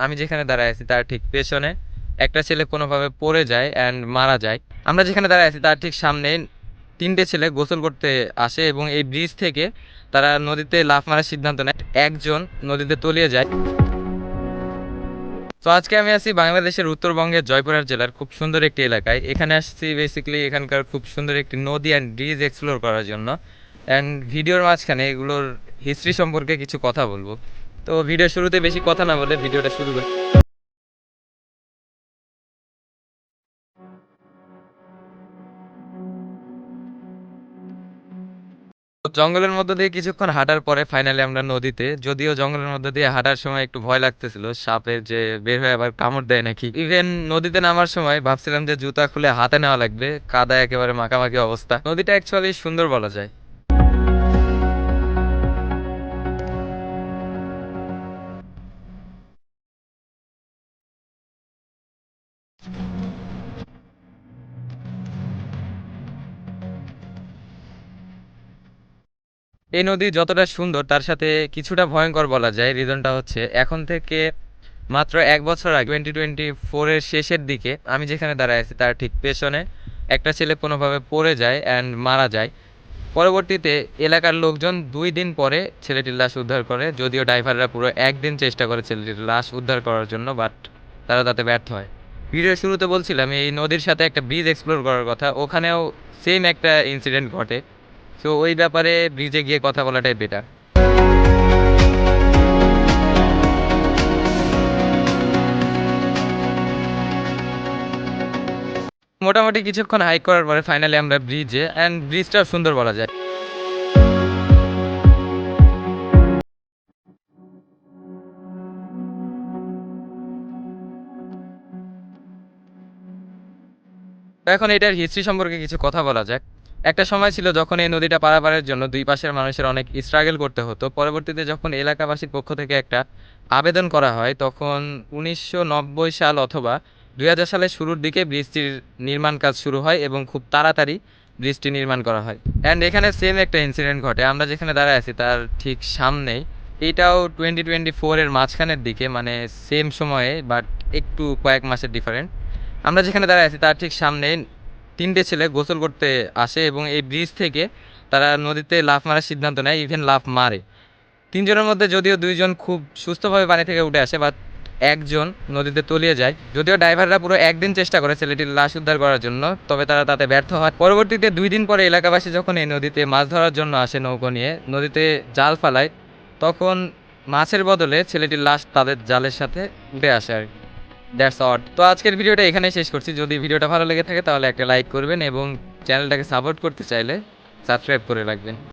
আমি যেখানে দাঁড়ায় আছি তার ঠিক পেছনে একটা ছেলে কোনোভাবে পড়ে যায় অ্যান্ড মারা যায়। আমরা যেখানে দাঁড়ায় আছি তার ঠিক সামনে ৩ টে ছেলে গোসল করতে আসে এবং এই ব্রিজ থেকে তারা নদীতে লাফ মারার সিদ্ধান্ত নেয়। একজন নদীতে তলিয়ে যায়। তো আজকে আমি আছি বাংলাদেশের উত্তরবঙ্গের জয়পুরহাট জেলার খুব সুন্দর একটি এলাকায়। এখানে আসছি বেসিক্যালি এখানকার খুব সুন্দর একটি নদী অ্যান্ড ব্রিজ এক্সপ্লোর করার জন্য। অ্যান্ড ভিডিওর মাঝখানে এগুলোর হিস্ট্রি সম্পর্কে কিছু কথা বলবো। তো ভিডিও শুরুতে বেশি কথা না বলে ভিডিওটা শুরু করি। তো জঙ্গলের মধ্য দিয়ে কিছুক্ষণ হাঁটার পরে ফাইনালি আমরা নদীতে, যদিও জঙ্গলের মধ্য দিয়ে হাঁটার সময় একটু ভয় লাগতেছিল সাপের যে বের হয়ে আবার কামড় দেয় নাকি। ইভেন নদীতে নামার সময় ভাবছিলাম যে জুতা খুলে হাতে নেওয়া লাগবে, কাদা একেবারে মাখামাখি অবস্থা। নদীটা অ্যাকচুয়ালি সুন্দর বলা যায়। এই নদী যতটা সুন্দর তার সাথে কিছুটা ভয়ঙ্কর বলা যায়। রিজনটা হচ্ছে এখন থেকে মাত্র ১ বছর আগে 2024-এর শেষের দিকে আমি যেখানে দাঁড়ায় আছি তার ঠিক পেছনে একটা ছেলে কোনোভাবে পড়ে যায় অ্যান্ড মারা যায়। পরবর্তীতে এলাকার লোকজন ২ দিন পরে ছেলেটির লাশ উদ্ধার করে, যদিও ড্রাইভাররা পুরো ১ দিন চেষ্টা করে ছেলেটির লাশ উদ্ধার করার জন্য, বাট তারা তাতে ব্যর্থ হয়। ভিডিওর শুরুতে বলছিলাম এই নদীর সাথে একটা ব্রিজ এক্সপ্লোর করার কথা, ওখানেও সেম একটা ইনসিডেন্ট ঘটে। সো ওই ব্যাপারে ব্রিজে গিয়ে কথা বলাটাই বেটার। মোটামুটি কিছুক্ষণ হাইক করার পরে ফাইনালি আমরা ব্রিজে, অ্যান্ড ব্রিজটাও সুন্দর বলা যায়। তো এখন এটার হিস্ট্রি সম্পর্কে কিছু কথা বলা যাক। একটা সময় ছিল যখন এই নদীটা পারাপারের জন্য দুই পাশের মানুষের অনেক স্ট্রাগল করতে হতো। পরবর্তীতে যখন এলাকাবাসীর পক্ষ থেকে একটা আবেদন করা হয়, তখন ১৯৯০ সাল অথবা ২০০০ সালের শুরুর দিকে ব্রিজটির নির্মাণ কাজ শুরু হয় এবং খুব তাড়াতাড়ি ব্রিজটি নির্মাণ করা হয়। অ্যান্ড এখানে সেম একটা ইনসিডেন্ট ঘটে। আমরা যেখানে দাঁড়ায় আছি তার ঠিক সামনেই, এটাও 2024-এর মাঝখানের দিকে, মানে সেম সময়ে বাট একটু কয়েক মাসের ডিফারেন্ট। আমরা যেখানে দাঁড়ায় আছি তার ঠিক সামনে ৩ টে ছেলে গোসল করতে আসে এবং এই ব্রিজ থেকে তারা নদীতে লাফ মারার সিদ্ধান্ত নেয়, ইভেন লাফ মারে। ৩ জনের মধ্যে যদিও ২ জন খুব সুস্থভাবে পানি থেকে উঠে আসে, বাট একজন নদীতে তলিয়ে যায়। যদিও ড্রাইভাররা পুরো ১ দিন চেষ্টা করে ছেলেটির লাশ উদ্ধার করার জন্য, তবে তারা তাতে ব্যর্থ হয়। পরবর্তীতে ২ দিন পরে এলাকাবাসী যখন এই নদীতে মাছ ধরার জন্য আসে নৌকো নিয়ে, নদীতে জাল ফালায়, তখন মাছের বদলে ছেলেটির লাশ তাদের জালের সাথে উঠে আসে আর কি। That's odd. তো আজকের ভিডিওটা এখানেই শেষ করছি। যদি ভিডিওটা ভালো লেগে থাকে তাহলে একটা লাইক করবেন এবং চ্যানেলটাকে সাপোর্ট করতে চাইলে সাবস্ক্রাইব করে রাখবেন।